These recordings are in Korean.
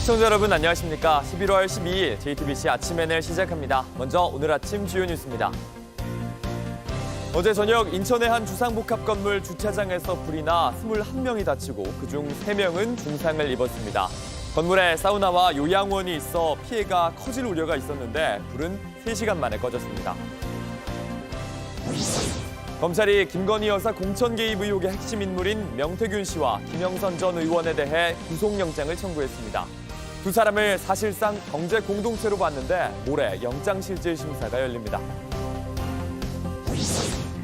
시청자 여러분 안녕하십니까. 11월 12일 JTBC 아침 NL 시작합니다. 먼저 오늘 아침 주요 뉴스입니다. 어제 저녁 인천의 한 주상복합 건물 주차장에서 불이 나 21명이 다치고 그중 3명은 중상을 입었습니다. 건물에 사우나와 요양원이 있어 피해가 커질 우려가 있었는데 불은 3시간 만에 꺼졌습니다. 검찰이 김건희 여사 공천 개입 의혹의 핵심 인물인 명태균 씨와 김영선 전 의원에 대해 구속영장을 청구했습니다. 두 사람을 사실상 경제 공동체로 봤는데 모레 영장실질 심사가 열립니다.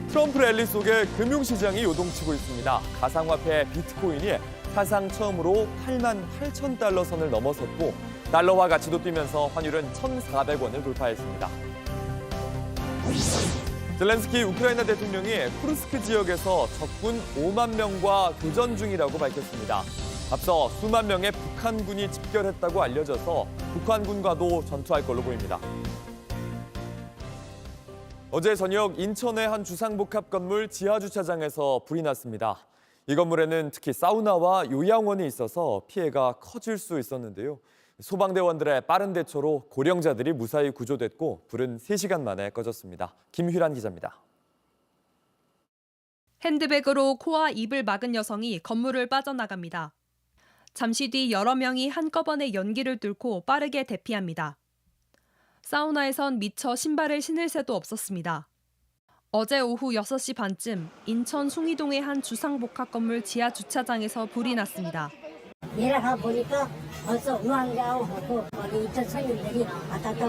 트럼프 랠리 속에 금융시장이 요동치고 있습니다. 가상화폐 비트코인이 사상 처음으로 8만 8천 달러 선을 넘어섰고 달러화 가치도 뛰면서 환율은 1,400원을 돌파했습니다. 젤렌스키 우크라이나 대통령이 쿠르스크 지역에서 적군 5만 명과 교전 중이라고 밝혔습니다. 앞서 수만 명의 북한군이 집결했다고 알려져서 북한군과도 전투할 걸로 보입니다. 어제 저녁 인천의 한 주상복합 건물 지하주차장에서 불이 났습니다. 이 건물에는 특히 사우나와 요양원이 있어서 피해가 커질 수 있었는데요. 소방대원들의 빠른 대처로 고령자들이 무사히 구조됐고 불은 3시간 만에 꺼졌습니다. 김휘란 기자입니다. 핸드백으로 코와 입을 막은 여성이 건물을 빠져나갑니다. 잠시 뒤 여러 명이 한꺼번에 연기를 뚫고 빠르게 대피합니다. 사우나에선 미처 신발을 신을 새도 없었습니다. 어제 오후 6시 반쯤 인천 숭이동의 한 주상복합 건물 지하 주차장에서 불이 났습니다. 내려가 보니까 벌써 우왕좌왕하고 거기 있던 손님들이 왔다 갔다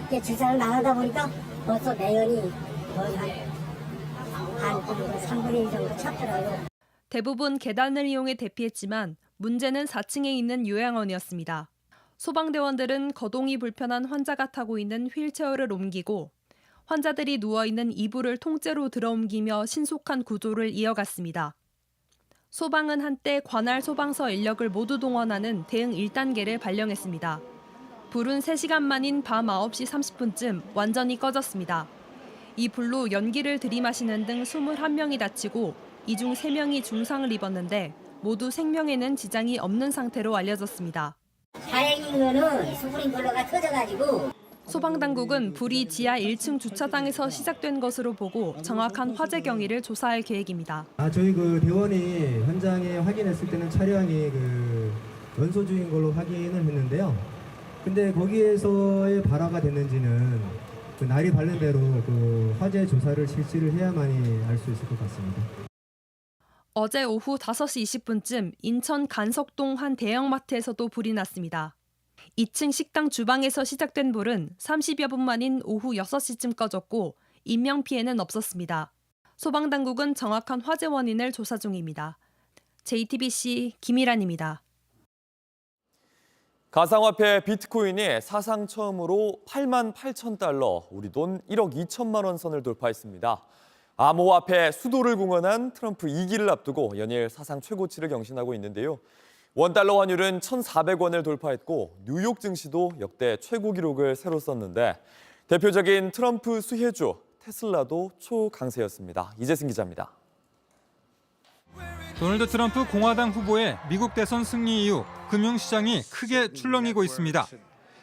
이렇게 주차를 나가다 보니까 벌써 매연이 거의 한 3분의 1 정도 찼더라고요. 대부분 계단을 이용해 대피했지만 문제는 4층에 있는 요양원이었습니다. 소방대원들은 거동이 불편한 환자가 타고 있는 휠체어를 옮기고 환자들이 누워있는 이불을 통째로 들어옮기며 신속한 구조를 이어갔습니다. 소방은 한때 관할 소방서 인력을 모두 동원하는 대응 1단계를 발령했습니다. 불은 3시간 만인 밤 9시 30분쯤 완전히 꺼졌습니다. 이 불로 연기를 들이마시는 등 21명이 다치고 이 중 3명이 중상을 입었는데 모두 생명에는 지장이 없는 상태로 알려졌습니다. 다행인 거는 스프링클러가 터져가지고 소방당국은 불이 지하 1층 주차장에서 시작된 것으로 보고 정확한 화재 경위를 조사할 계획입니다. 저희 대원이 현장에 확인했을 때는 차량이 연소중인 걸로 확인을 했는데요. 근데 거기에서의 발화가 됐는지는 날이 밝는 대로 화재 조사를 실시를 해야만이 알 수 있을 것 같습니다. 어제 오후 5시 20분쯤 인천 간석동 한 대형마트에서도 불이 났습니다. 2층 식당 주방에서 시작된 불은 30여 분 만인 오후 6시쯤 꺼졌고 인명피해는 없었습니다. 소방당국은 정확한 화재 원인을 조사 중입니다. JTBC 김희란입니다. 가상화폐 비트코인이 사상 처음으로 8만 8천 달러, 우리 돈 1억 2천만 원 선을 돌파했습니다. 암호화폐 수도를 공언한 트럼프 2기를 앞두고 연일 사상 최고치를 경신하고 있는데요. 원달러 환율은 1,400원을 돌파했고 뉴욕 증시도 역대 최고 기록을 새로 썼는데 대표적인 트럼프 수혜주 테슬라도 초강세였습니다. 이재승 기자입니다. 도널드 트럼프 공화당 후보의 미국 대선 승리 이후 금융시장이 크게 출렁이고 있습니다.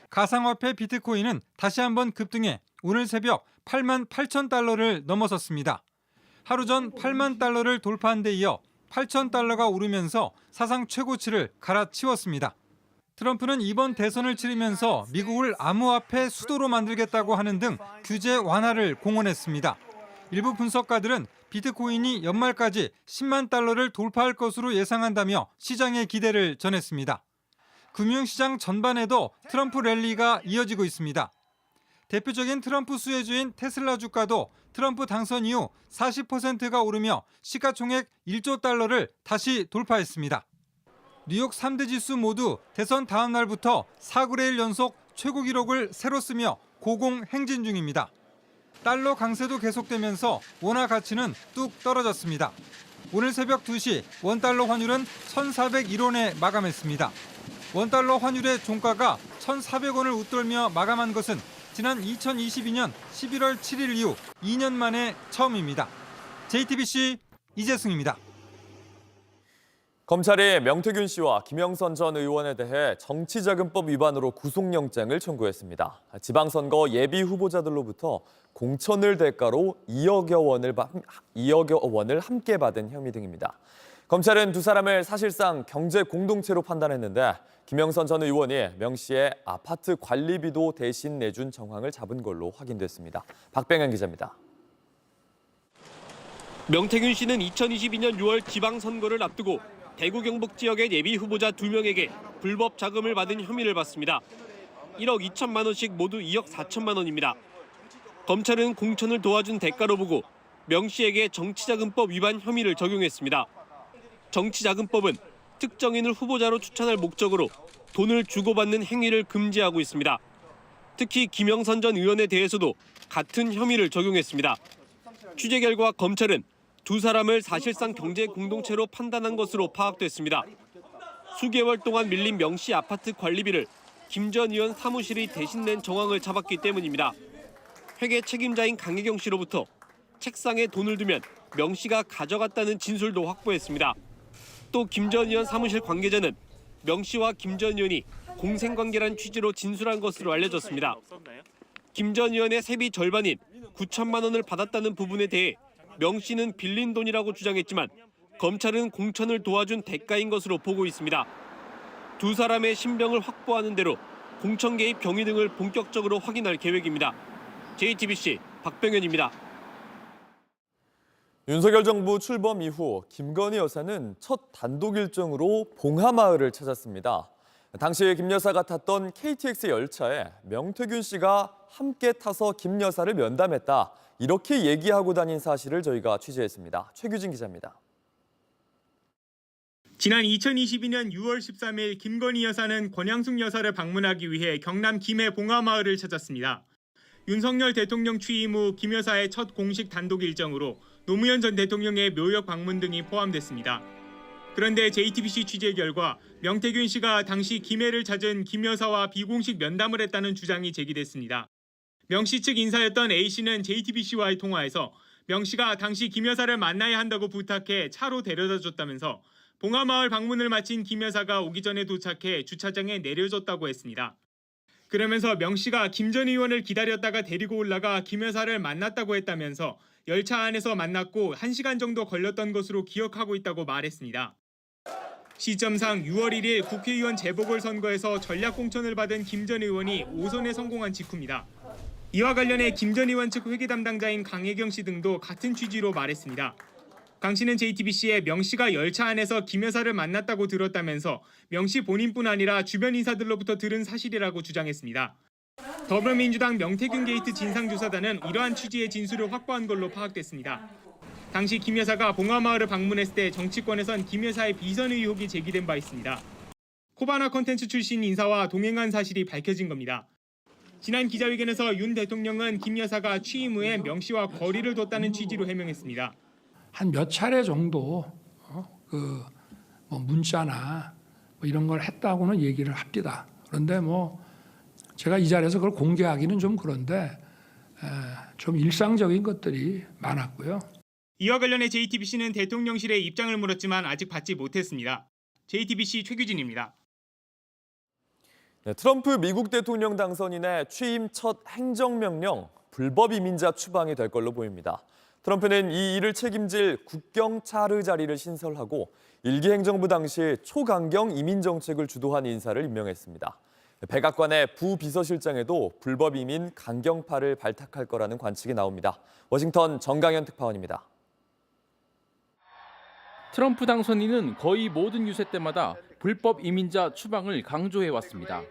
가상화폐 비트코인은 다시 한번 급등해 오늘 새벽 8만 8천 달러를 넘어섰습니다. 하루 전 8만 달러를 돌파한 데 이어 8천 달러가 오르면서 사상 최고치를 갈아치웠습니다. 트럼프는 이번 대선을 치르면서 미국을 암호화폐 수도로 만들겠다고 하는 등 규제 완화를 공언했습니다. 일부 분석가들은 비트코인이 연말까지 10만 달러를 돌파할 것으로 예상한다며 시장의 기대를 전했습니다. 금융시장 전반에도 트럼프 랠리가 이어지고 있습니다. 대표적인 트럼프 수혜주인 테슬라 주가도 트럼프 당선 이후 40%가 오르며 시가총액 1조 달러를 다시 돌파했습니다. 뉴욕 3대 지수 모두 대선 다음 날부터 4거래일 연속 최고 기록을 새로 쓰며 고공행진 중입니다. 달러 강세도 계속되면서 원화 가치는 뚝 떨어졌습니다. 오늘 새벽 2시 원달러 환율은 1,401원에 마감했습니다. 원달러 환율의 종가가 1,400원을 웃돌며 마감한 것은 지난 2022년 11월 7일 이후 2년 만에 처음입니다. JTBC 이재승입니다. 검찰이 명태균 씨와 김영선 전 의원에 대해 정치자금법 위반으로 구속영장을 청구했습니다. 지방선거 예비 후보자들로부터 공천을 대가로 2억여 원을 함께 받은 혐의 등입니다. 검찰은 두 사람을 사실상 경제 공동체로 판단했는데 김영선 전 의원이 명 씨의 아파트 관리비도 대신 내준 정황을 잡은 걸로 확인됐습니다. 박병현 기자입니다. 명태균 씨는 2022년 6월 지방선거를 앞두고 대구 경북 지역의 예비 후보자 2명에게 불법 자금을 받은 혐의를 받습니다. 1억 2천만 원씩 모두 2억 4천만 원입니다. 검찰은 공천을 도와준 대가로 보고 명 씨에게 정치자금법 위반 혐의를 적용했습니다. 정치자금법은 특정인을 후보자로 추천할 목적으로 돈을 주고받는 행위를 금지하고 있습니다. 특히 김영선 전 의원에 대해서도 같은 혐의를 적용했습니다. 취재 결과 검찰은 두 사람을 사실상 경제 공동체로 판단한 것으로 파악됐습니다. 수개월 동안 밀린 명 씨 아파트 관리비를 김 전 의원 사무실이 대신 낸 정황을 잡았기 때문입니다. 회계 책임자인 강혜경 씨로부터 책상에 돈을 두면 명 씨가 가져갔다는 진술도 확보했습니다. 또 김 전 의원 사무실 관계자는 명 씨와 김 전 의원이 공생관계란 취지로 진술한 것으로 알려졌습니다. 김 전 의원의 세비 절반인 9천만 원을 받았다는 부분에 대해 명 씨는 빌린 돈이라고 주장했지만 검찰은 공천을 도와준 대가인 것으로 보고 있습니다. 두 사람의 신병을 확보하는 대로 공천 개입 경위 등을 본격적으로 확인할 계획입니다. JTBC 박병현입니다. 윤석열 정부 출범 이후 김건희 여사는 첫 단독 일정으로 봉하마을을 찾았습니다. 당시 김 여사가 탔던 KTX 열차에 명태균 씨가 함께 타서 김 여사를 면담했다. 이렇게 얘기하고 다닌 사실을 저희가 취재했습니다. 최규진 기자입니다. 지난 2022년 6월 13일 김건희 여사는 권양숙 여사를 방문하기 위해 경남 김해 봉하마을을 찾았습니다. 윤석열 대통령 취임 후 김 여사의 첫 공식 단독 일정으로 노무현 전 대통령의 묘역 방문 등이 포함됐습니다. 그런데 JTBC 취재 결과 명태균 씨가 당시 김해를 찾은 김 여사와 비공식 면담을 했다는 주장이 제기됐습니다. 명 씨 측 인사였던 A씨는 JTBC와의 통화에서 명 씨가 당시 김 여사를 만나야 한다고 부탁해 차로 데려다 줬다면서 봉하마을 방문을 마친 김 여사가 오기 전에 도착해 주차장에 내려줬다고 했습니다. 그러면서 명 씨가 김 전 의원을 기다렸다가 데리고 올라가 김 여사를 만났다고 했다면서 열차 안에서 만났고 1시간 정도 걸렸던 것으로 기억하고 있다고 말했습니다. 시점상 6월 1일 국회의원 재보궐선거에서 전략공천을 받은 김 전 의원이 5선에 성공한 직후입니다. 이와 관련해 김 전 의원 측 회계 담당자인 강혜경 씨 등도 같은 취지로 말했습니다. 강 씨는 JTBC에 명 씨가 열차 안에서 김 여사를 만났다고 들었다면서 명 씨 본인뿐 아니라 주변 인사들로부터 들은 사실이라고 주장했습니다. 더불어민주당 명태균 게이트 진상조사단은 이러한 취지의 진술을 확보한 걸로 파악됐습니다. 당시 김 여사가 봉하마을을 방문했을 때 정치권에선 김 여사의 비선 의혹이 제기된 바 있습니다. 코바나 콘텐츠 출신 인사와 동행한 사실이 밝혀진 겁니다. 지난 기자회견에서 윤 대통령은 김 여사가 취임 후에 명 씨와 거리를 뒀다는 취지로 해명했습니다. 한 몇 차례 정도 문자나 이런 걸 했다고는 얘기를 합니다. 그런데 제가 이 자리에서 그걸 공개하기는 좀 그런데 좀 일상적인 것들이 많았고요. 이와 관련해 JTBC는 대통령실에 입장을 물었지만 아직 받지 못했습니다. JTBC 최규진입니다. 네, 트럼프 미국 대통령 당선인의 취임 첫 행정명령, 불법 이민자 추방이 될 걸로 보입니다. 트럼프는 이 일을 책임질 국경 차르 자리를 신설하고 일기 행정부 당시 초강경 이민 정책을 주도한 인사를 임명했습니다. 백악관의 부비서실장에도 불법 이민 강경파를 발탁할 거라는 관측이 나옵니다. 워싱턴 정강현 특파원입니다. 트럼프 당선인은 거의 모든 유세 때마다 불법 이민자 추방을 강조해 왔습니다.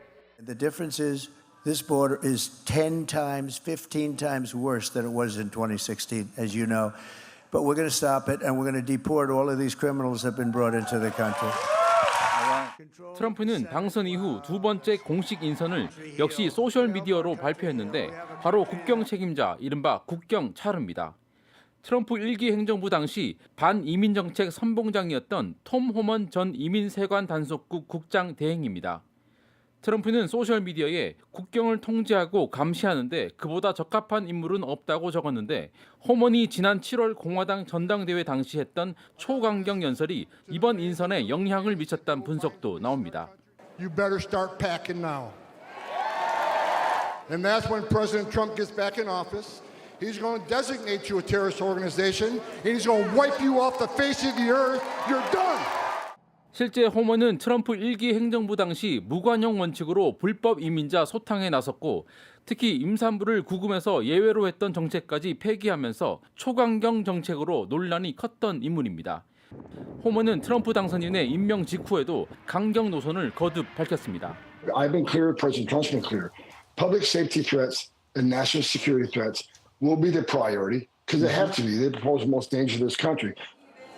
The difference is this border is 10 times, 15 times worse than it was in 2016, as you know. But we're going to stop it and we're going to deport all of these criminals that have been brought into the country. 트럼프는 당선 이후 두 번째 공식 인선을 역시 소셜미디어로 발표했는데 바로 국경 책임자, 이른바 국경 차르입니다. 트럼프 1기 행정부 당시 반이민정책 선봉장이었던 톰 호먼 전 이민세관 단속국 국장 대행입니다. 트럼프는 소셜미디어에 국경을 통제하고 감시하는데 그보다 적합한 인물은 없다고 적었는데 호먼이 지난 7월 공화당 전당대회 당시 했던 초강경 연설이 이번 인선에 영향을 미쳤다는 분석도 나옵니다. You better start packing now. And that's when President Trump gets back in office. He's going to designate you a terrorist organization and he's going to wipe you off the face of the earth. You're done. 실제 호먼은 트럼프 1기 행정부 당시 무관용 원칙으로 불법 이민자 소탕에 나섰고 특히 임산부를 구금해서 예외로 했던 정책까지 폐기하면서 초강경 정책으로 논란이 컸던 인물입니다. 호먼은 트럼프 당선인의 임명 직후에도 강경 노선을 거듭 밝혔습니다. I've been clear, President Trump's been clear. Public safety threats and national security threats will be the priority because they have to be. They pose the most danger to this country.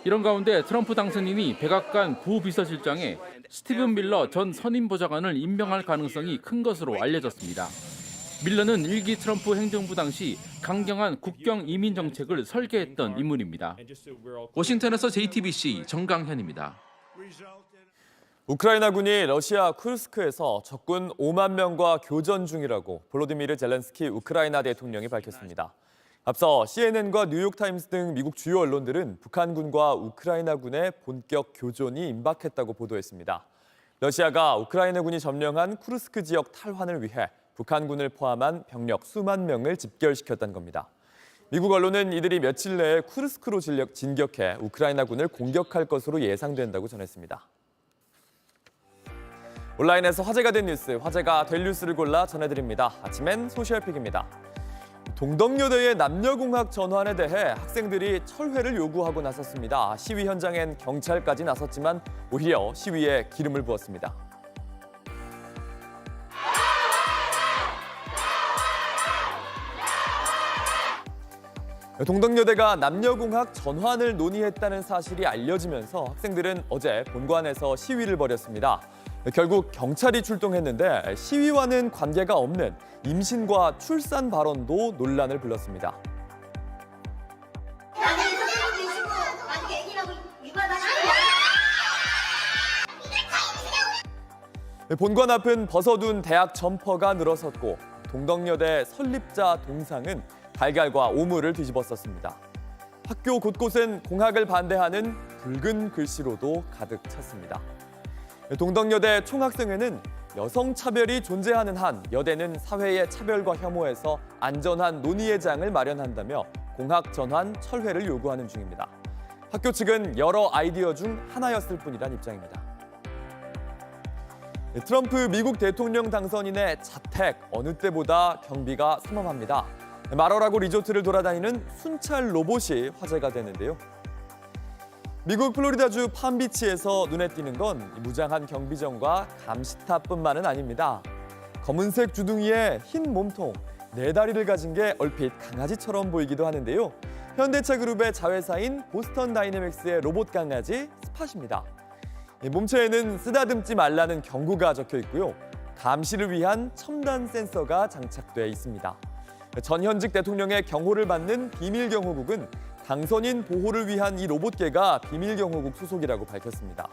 이런 가운데 트럼프 당선인이 백악관 부비서실장에 스티븐 밀러 전 선임보좌관을 임명할 가능성이 큰 것으로 알려졌습니다. 밀러는 1기 트럼프 행정부 당시 강경한 국경 이민 정책을 설계했던 인물입니다. 워싱턴에서 JTBC 정강현입니다. 우크라이나군이 러시아 쿠르스크에서 적군 5만 명과 교전 중이라고 볼로디미르 젤렌스키 우크라이나 대통령이 밝혔습니다. 앞서 CNN과 뉴욕타임스 등 미국 주요 언론들은 북한군과 우크라이나군의 본격 교전이 임박했다고 보도했습니다. 러시아가 우크라이나군이 점령한 쿠르스크 지역 탈환을 위해 북한군을 포함한 병력 수만 명을 집결시켰다는 겁니다. 미국 언론은 이들이 며칠 내에 쿠르스크로 진격해 우크라이나군을 공격할 것으로 예상된다고 전했습니다. 온라인에서 화제가 된 뉴스, 화제가 될 뉴스를 골라 전해드립니다. 아침엔 소셜픽입니다. 동덕여대의 남녀공학 전환에 대해 학생들이 철회를 요구하고 나섰습니다. 시위 현장엔 경찰까지 나섰지만 오히려 시위에 기름을 부었습니다. 동덕여대가 남녀공학 전환을 논의했다는 사실이 알려지면서 학생들은 어제 본관에서 시위를 벌였습니다. 결국 경찰이 출동했는데 시위와는 관계가 없는 임신과 출산 발언도 논란을 불렀습니다. 본관 앞은 벗어둔 대학 점퍼가 늘어섰고 동덕여대 설립자 동상은 달걀과 오물을 뒤집었었습니다. 학교 곳곳엔 공학을 반대하는 붉은 글씨로도 가득 찼습니다. 동덕여대 총학생회는 여성 차별이 존재하는 한 여대는 사회의 차별과 혐오에서 안전한 논의의 장을 마련한다며 공학 전환 철회를 요구하는 중입니다. 학교 측은 여러 아이디어 중 하나였을 뿐이란 입장입니다. 트럼프 미국 대통령 당선인의 자택 어느 때보다 경비가 삼엄합니다. 마러라고 리조트를 돌아다니는 순찰 로봇이 화제가 되는데요. 미국 플로리다주 팜비치에서 눈에 띄는 건 무장한 경비정과 감시탑뿐만은 아닙니다. 검은색 주둥이에 흰 몸통, 4다리를 가진 게 얼핏 강아지처럼 보이기도 하는데요. 현대차 그룹의 자회사인 보스턴 다이내믹스의 로봇 강아지 스팟입니다. 몸체에는 쓰다듬지 말라는 경고가 적혀 있고요. 감시를 위한 첨단 센서가 장착돼 있습니다. 전 현직 대통령의 경호를 받는 비밀경호국은 당선인 보호를 위한 이 로봇개가 비밀경호국 소속이라고 밝혔습니다.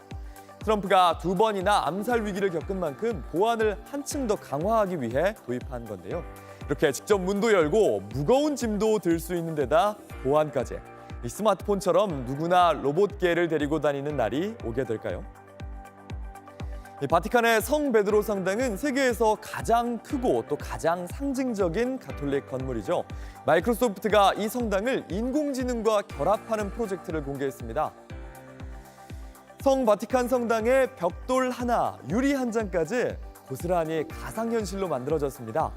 트럼프가 2번이나 암살 위기를 겪은 만큼 보안을 한층 더 강화하기 위해 도입한 건데요. 이렇게 직접 문도 열고 무거운 짐도 들 수 있는 데다 보안까지. 이 스마트폰처럼 누구나 로봇개를 데리고 다니는 날이 오게 될까요? 바티칸의 성 베드로 성당은 세계에서 가장 크고 또 가장 상징적인 가톨릭 건물이죠. 마이크로소프트가 이 성당을 인공지능과 결합하는 프로젝트를 공개했습니다. 성 바티칸 성당의 벽돌 하나, 유리 한 장까지 고스란히 가상현실로 만들어졌습니다.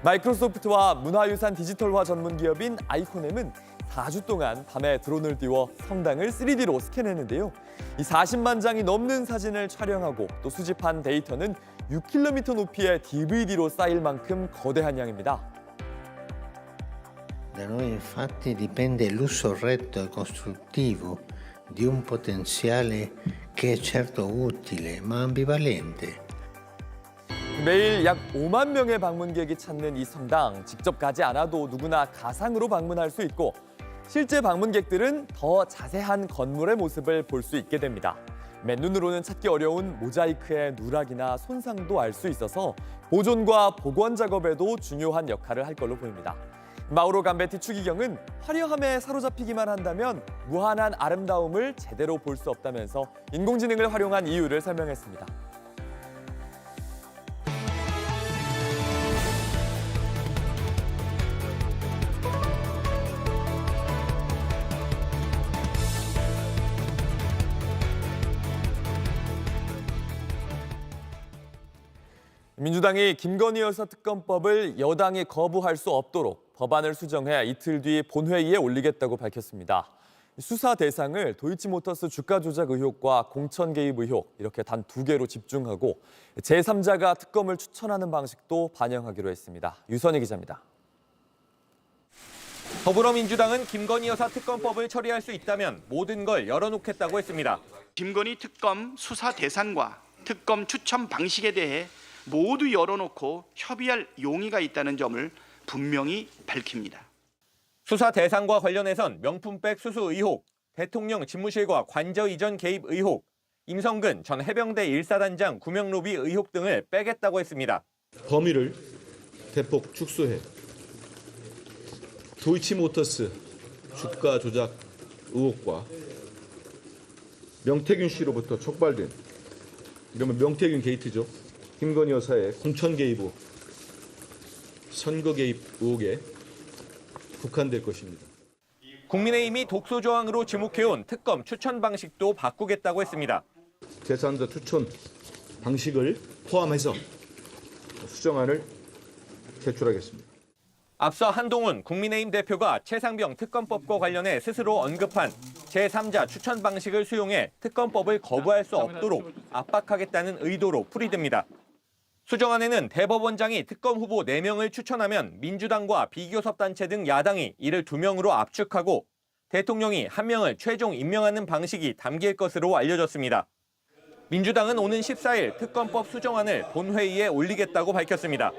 마이크로소프트와 문화유산 디지털화 전문 기업인 아이코넴은 4주 동안 밤에 드론을 띄워 성당을 3D로 스캔했는데요. 이 40만 장이 넘는 사진을 촬영하고 또 수집한 데이터는 6km 높이의 DVD로 쌓일 만큼 거대한 양입니다. Da noi infatti dipende l'uso retto e costruttivo di un potenziale che è certo utile ma ambivalente. 매일 약 5만 명의 방문객이 찾는 이 성당, 직접 가지 않아도 누구나 가상으로 방문할 수 있고 실제 방문객들은 더 자세한 건물의 모습을 볼 수 있게 됩니다. 맨눈으로는 찾기 어려운 모자이크의 누락이나 손상도 알 수 있어서 보존과 복원 작업에도 중요한 역할을 할 걸로 보입니다. 마우로 감베티 추기경은 화려함에 사로잡히기만 한다면 무한한 아름다움을 제대로 볼 수 없다면서 인공지능을 활용한 이유를 설명했습니다. 민주당이 김건희 여사 특검법을 여당이 거부할 수 없도록 법안을 수정해 이틀 뒤 본회의에 올리겠다고 밝혔습니다. 수사 대상을 도이치모터스 주가 조작 의혹과 공천 개입 의혹 이렇게 단 2개로 집중하고 제3자가 특검을 추천하는 방식도 반영하기로 했습니다. 유선희 기자입니다. 더불어민주당은 김건희 여사 특검법을 처리할 수 있다면 모든 걸 열어놓겠다고 했습니다. 김건희 특검 수사 대상과 특검 추천 방식에 대해 모두 열어놓고 협의할 용의가 있다는 점을 분명히 밝힙니다. 수사 대상과 관련해선 명품백 수수 의혹, 대통령 집무실과 관저 이전 개입 의혹, 임성근 전 해병대 1사단장 구명 로비 의혹 등을 빼겠다고 했습니다. 범위를 대폭 축소해 도이치모터스 주가 조작 의혹과 명태균 씨로부터 촉발된 이러면 명태균 게이트죠. 김건희 여사의 공천 개입 의혹, 선거 개입 의혹에 국한될 것입니다. 국민의힘이 독소 조항으로 지목해온 특검 추천 방식도 바꾸겠다고 했습니다. 제3자 추천 방식을 포함해서 수정안을 제출하겠습니다. 앞서 한동훈 국민의힘 대표가 최상병 특검법과 관련해 스스로 언급한 제3자 추천 방식을 수용해 특검법을 거부할 수 없도록 압박하겠다는 의도로 풀이됩니다. 수정안에는 대법원장이 특검 후보 4명을 추천하면 민주당과 비교섭단체 등 야당이 이를 2명으로 압축하고 대통령이 1명을 최종 임명하는 방식이 담길 것으로 알려졌습니다. 민주당은 오는 14일 특검법 수정안을 본회의에 올리겠다고 밝혔습니다.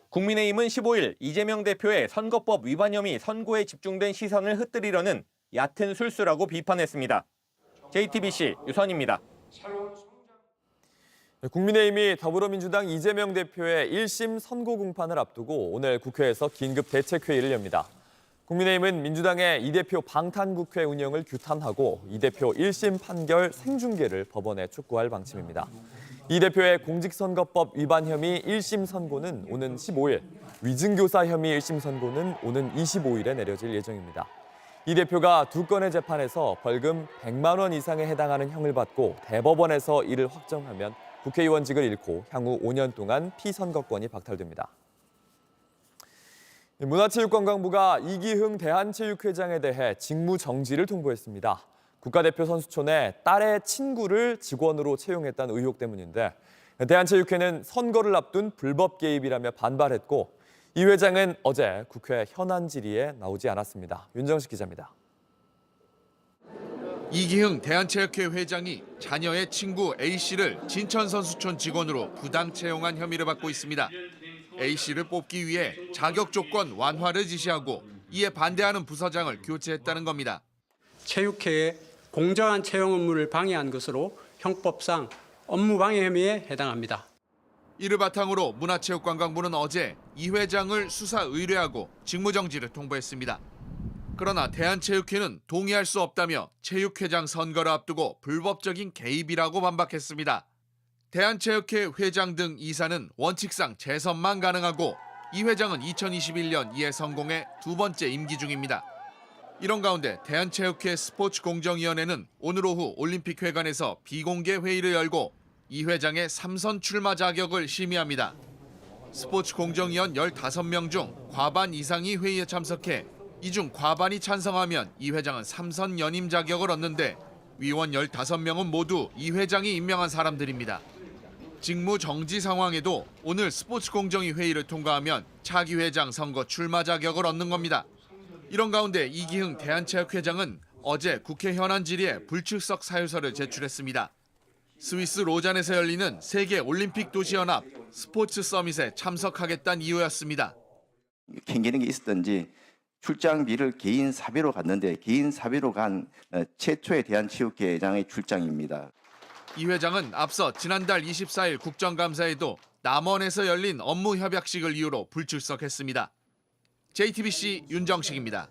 국민의힘은 15일 이재명 대표의 선거법 위반 혐의 선고에 집중된 시선을 흩뜨리려는 얕은 술수라고 비판했습니다. JTBC 유선입니다. 국민의힘이 더불어민주당 이재명 대표의 1심 선고 공판을 앞두고 오늘 국회에서 긴급 대책회의를 엽니다. 국민의힘은 민주당의 이 대표 방탄국회 운영을 규탄하고 이 대표 1심 판결 생중계를 법원에 촉구할 방침입니다. 이 대표의 공직선거법 위반 혐의 1심 선고는 오는 15일, 위증교사 혐의 1심 선고는 오는 25일에 내려질 예정입니다. 이 대표가 2건의 재판에서 벌금 100만 원 이상에 해당하는 형을 받고 대법원에서 이를 확정하면 국회의원직을 잃고 향후 5년 동안 피선거권이 박탈됩니다. 문화체육관광부가 이기흥 대한체육회장에 대해 직무 정지를 통보했습니다. 국가대표 선수촌에 딸의 친구를 직원으로 채용했다는 의혹 때문인데 대한체육회는 선거를 앞둔 불법 개입이라며 반발했고 이 회장은 어제 국회 현안 질의에 나오지 않았습니다. 윤정식 기자입니다. 이기흥 대한체육회 회장이 자녀의 친구 A씨를 진천선수촌 직원으로 부당 채용한 혐의를 받고 있습니다. A씨를 뽑기 위해 자격 조건 완화를 지시하고 이에 반대하는 부서장을 교체했다는 겁니다. 체육회의 공정한 채용 업무를 방해한 것으로 형법상 업무방해 혐의에 해당합니다. 이를 바탕으로 문화체육관광부는 어제 이 회장을 수사 의뢰하고 직무정지를 통보했습니다. 그러나 대한체육회는 동의할 수 없다며 체육회장 선거를 앞두고 불법적인 개입이라고 반박했습니다. 대한체육회 회장 등 이사는 원칙상 재선만 가능하고 이 회장은 2021년 이에 성공해 2번째 임기 중입니다. 이런 가운데 대한체육회 스포츠공정위원회는 오늘 오후 올림픽회관에서 비공개 회의를 열고 이 회장의 3선 출마 자격을 심의합니다. 스포츠공정위원 15명 중 과반 이상이 회의에 참석해 이 중 과반이 찬성하면 이 회장은 3선 연임 자격을 얻는데 위원 15명은 모두 이 회장이 임명한 사람들입니다. 직무 정지 상황에도 오늘 스포츠공정위 회의를 통과하면 차기 회장 선거 출마 자격을 얻는 겁니다. 이런 가운데 이기흥 대한체육회장은 어제 국회 현안 질의에 불출석 사유서를 제출했습니다. 스위스 로잔에서 열리는 세계 올림픽 도시연합 스포츠 서밋에 참석하겠다는 이유였습니다. 캥기는 게 있었던지 출장비를 개인 사비로 갔는데 개인 사비로 간 최초의 대한체육회장의 출장입니다. 이 회장은 앞서 지난달 24일 국정감사에도 남원에서 열린 업무 협약식을 이유로 불출석했습니다. JTBC 윤정식입니다.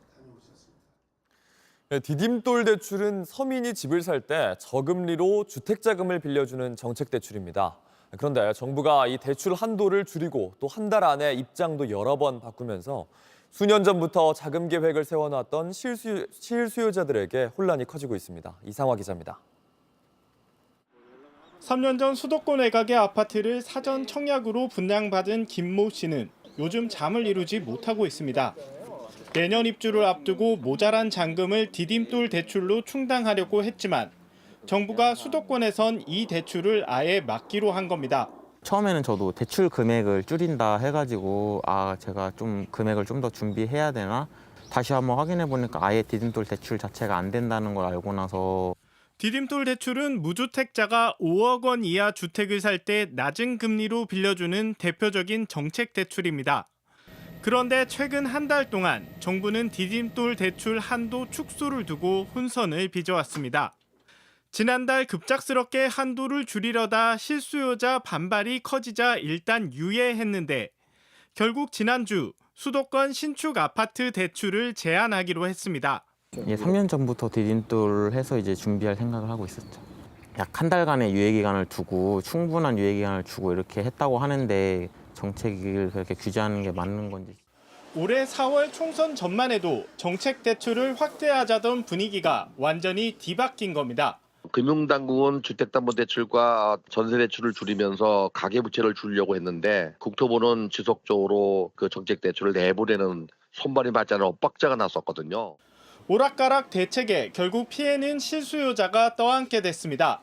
디딤돌 대출은 서민이 집을 살 때 저금리로 주택자금을 빌려주는 정책 대출입니다. 그런데 정부가 이 대출 한도를 줄이고 또 한 달 안에 입장도 여러 번 바꾸면서 수년 전부터 자금 계획을 세워놨던 실수요자들에게 혼란이 커지고 있습니다. 이상화 기자입니다. 3년 전 수도권 외곽의 아파트를 사전 청약으로 분양받은 김모 씨는 요즘 잠을 이루지 못하고 있습니다. 내년 입주를 앞두고 모자란 잔금을 디딤돌 대출로 충당하려고 했지만 정부가 수도권에선 이 대출을 아예 막기로 한 겁니다. 처음에는 저도 대출 금액을 줄인다 해가지고 제가 좀 금액을 좀 더 준비해야 되나? 다시 한번 확인해 보니까 아예 디딤돌 대출 자체가 안 된다는 걸 알고 나서 디딤돌 대출은 무주택자가 5억 원 이하 주택을 살 때 낮은 금리로 빌려주는 대표적인 정책 대출입니다. 그런데 최근 한 달 동안 정부는 디딤돌 대출 한도 축소를 두고 혼선을 빚어왔습니다. 지난달 급작스럽게 한도를 줄이려다 실수요자 반발이 커지자 일단 유예했는데 결국 지난주 수도권 신축 아파트 대출을 제한하기로 했습니다. 3년 전부터 디딤돌 해서 이제 준비할 생각을 하고 있었죠. 약 한 달간의 유예 기간을 두고 충분한 유예 기간을 주고 이렇게 했다고 하는데 정책을 그렇게 규제하는 게 맞는 건지. 올해 4월 총선 전만 해도 정책 대출을 확대하자던 분위기가 완전히 뒤바뀐 겁니다. 금융당국은 주택담보대출과 전세대출을 줄이면서 가계부채를 줄이려고 했는데 국토부는 지속적으로 그 정책대출을 내보내는 손발이 맞지 않은 엇박자가 났었거든요. 오락가락 대책에 결국 피해는 실수요자가 떠안게 됐습니다.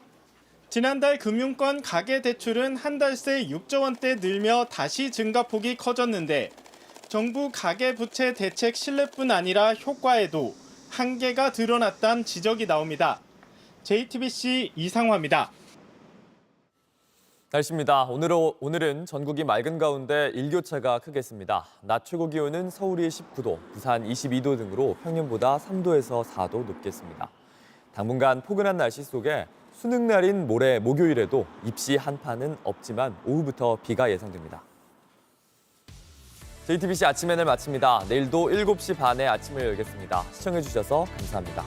지난달 금융권 가계대출은 한 달 새 6조 원대 늘며 다시 증가폭이 커졌는데 정부 가계부채 대책 신뢰뿐 아니라 효과에도 한계가 드러났다는 지적이 나옵니다. JTBC 이상화입니다. 날씨입니다. 오늘은 전국이 맑은 가운데 일교차가 크겠습니다. 낮 최고 기온은 서울이 19도, 부산 22도 등으로 평년보다 3도에서 4도 높겠습니다. 당분간 포근한 날씨 속에 수능 날인 모레 목요일에도 입시 한파는 없지만 오후부터 비가 예상됩니다. JTBC 아침엔을 마칩니다. 내일도 7시 반에 아침을 열겠습니다. 시청해주셔서 감사합니다.